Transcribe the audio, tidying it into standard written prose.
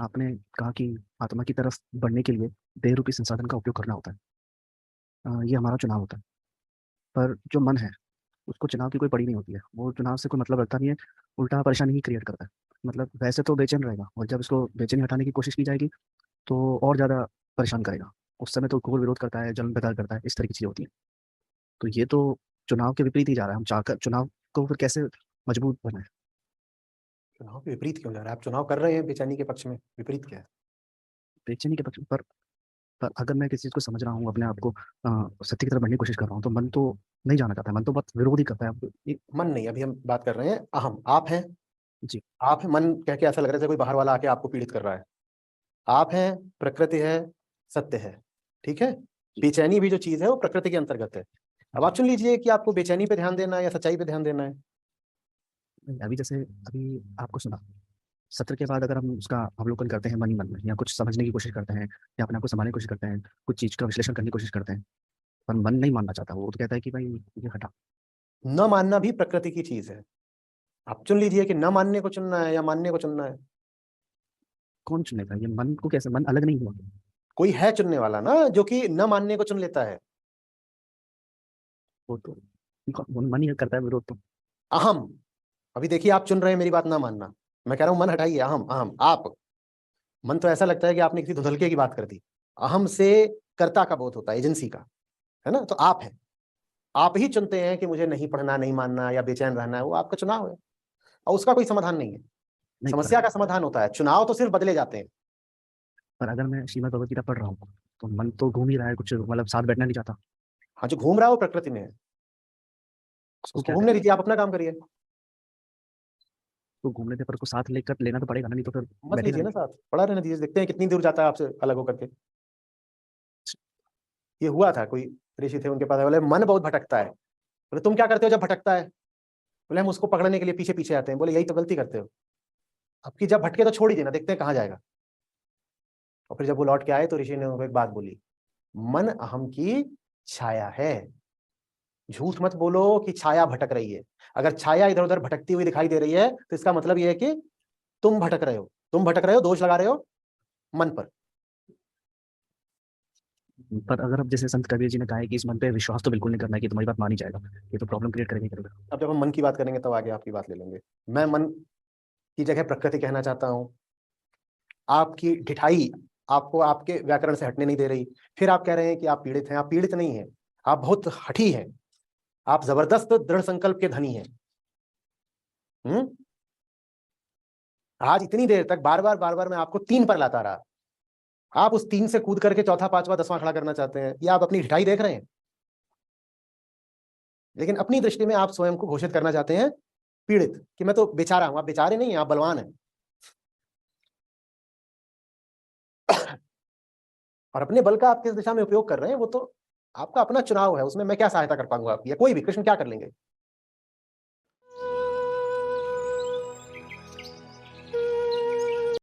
आपने कहा कि आत्मा की तरफ बढ़ने के लिए देह रूपी संसाधन का उपयोग करना होता है। ये हमारा चुनाव होता है। पर जो मन है उसको चुनाव की कोई पड़ी नहीं होती है, वो चुनाव से कोई मतलब रखता नहीं है, उल्टा परेशानी ही क्रिएट करता है। मतलब वैसे तो बेचैन रहेगा, और जब इसको बेचैनी हटाने की कोशिश की जाएगी तो और ज़्यादा परेशान करेगा। उस समय तो घोर विरोध करता है, जलन पैदा करता है, इस तरह की चीज़ें होती हैं। तो ये तो चुनाव के विपरीत ही जा रहा है। हम चाहकर चुनाव को फिर कैसे मजबूत बनाए? चुनाव के विपरीत क्यों जा रहा है? आप चुनाव कर रहे हैं बेचैनी के पक्ष में, विपरीत क्या है? बेचैनी के पक्ष पर अगर मैं किसी चीज़ को समझ रहा हूँ, अपने आप को सत्य की तरफ बढ़ने की कोशिश कर रहा हूँ, तो मन तो नहीं जाना चाहता है, मन तो बहुत विरोध ही करता है। अब मन नहीं, अभी हम बात कर रहे हैं अहम। आप हैं, जी। आप हैं। मन कह के ऐसा लग रहा है जैसे कोई बाहर वाला आके आपको पीड़ित कर रहा है। आप हैं, प्रकृति है, सत्य है। ठीक है? जी। बेचैनी भी जो चीज़ है वो प्रकृति के अंतर्गत है। अब जी। आप चुन लीजिए कि आपको बेचैनी पे ध्यान देना है या सच्चाई पे ध्यान देना है। अभी जैसे अभी आपको सुना, सत्र के बाद अगर हम उसका अवलोकन करते हैं मन ही मन में, या कुछ समझने की कोशिश करते हैं, या अपने आप को समझने की कोशिश करते हैं, कुछ चीज़ का विश्लेषण करने की कोशिश करते हैं, पर मन नहीं मानना चाहता। वो तो कहता है कि भाई ये हटा। न मानना भी प्रकृति की चीज़ है। आप चुन लीजिए कि न मानने को चुनना है या मानने को चुनना है। कौन चुनेगा? ये मन को कैसे? मन अलग नहीं हुआ। कोई है चुनने वाला ना, जो कि न मानने को चुन लेता है। वो तो वो मन ही करता है विरोध तो। अहम। अभी देखिए, आप चुन रहे हैं मेरी बात ना मानना। मैं कह रहा हूं मन हटाइए। अहम, अहम, आप। मन तो ऐसा लगता है कि आपने किसी धुंधलके की बात कर दी। अहम से कर्ता का बोध होता है, एजेंसी का। है ना? तो आप हैं। आप ही चुनते हैं कि मुझे नहीं पढ़ना, नहीं मानना या बेचैन रहना है। वो आपका चुनाव है और उसका कोई समाधान नहीं है। नहीं, समस्या का समाधान होता है। चुनाव तो सिर्फ बदले जाते हैं। पर अगर मैं श्रीमद् भगवत गीता पढ़ रहा हूँ तो मन तो घूम ही रहा है, कुछ मतलब साथ बैठना नहीं चाहता। हाँ, जो घूम रहा है वो प्रकृति में है। उसको उसको क्या घूमने करें? दीजिए, आप अपना काम करिए। तो घूमने दे पर उसको साथ लेकर लेना तो पड़ेगा ना, नहीं तो फिर मत बैठेगा लीजिए नहीं। ना साथ, पड़ा रहने दीजिए। देखते हैं कितनी दूर जाता है आपसे अलग होकर के। ये हुआ था, कोई ऋषि थे, उनके पास बोले मन बहुत भटकता है। बोले तुम क्या करते हो जब भटकता है? बोले हम उसको पकड़ने के लिए पीछे पीछे आते हैं। बोले यही तो गलती करते हो। अब की जब भटके तो छोड़ ही देना, देखते हैं कहाँ जाएगा। और फिर जब वो लौट के आए तो ऋषि ने उनको एक बात बोली, मन अहम की छाया है। झूठ मत बोलो कि छाया भटक रही है। अगर छाया इधर उधर भटकती हुई दिखाई दे रही है तो इसका मतलब यह है कि तुम भटक रहे हो। तुम भटक रहे हो, दोष लगा रहे हो मन पर। पर अगर अब जैसे संत कबीर जी ने कहा है कि इस मन पे विश्वास तो बिल्कुल नहीं करना है कि तुम्हारी बात मानी जाएगा, ये तो प्रॉब्लम क्रिएट करेगा ही करेगा। अब जब हम मन की बात करेंगे तब आगे आपकी बात ले लेंगे। मैं मन की जगह प्रकृति कहना चाहता हूं। आपकी ढिठाई आपको आपके व्याकरण से हटने नहीं दे रही। फिर आप कह रहे हैं कि आप पीड़ित हैं। आप पीड़ित नहीं हैं, आप बहुत हठी हैं। आप जबरदस्त दृढ़ संकल्प के धनी हैं। हम्म। आज इतनी देर तक बार बार मैं आपको 3 पर लाता रहा। आप उस 3 से कूद करके चौथा, पांचवा, 10वां खड़ा करना चाहते हैं। या आप अपनी ढिठाई देख रहे हैं? लेकिन अपनी दृष्टि में आप स्वयं को घोषित करना चाहते हैं पीड़ित, कि मैं तो बेचारा हूं। आप बेचारे नहीं हैं, आप बलवान हैं। और अपने बल का आप किस दिशा में उपयोग कर रहे हैं वो तो आपका अपना चुनाव है। उसमें मैं क्या सहायता कर पाऊंगा आपकी, या कोई भी कृष्ण क्या कर लेंगे?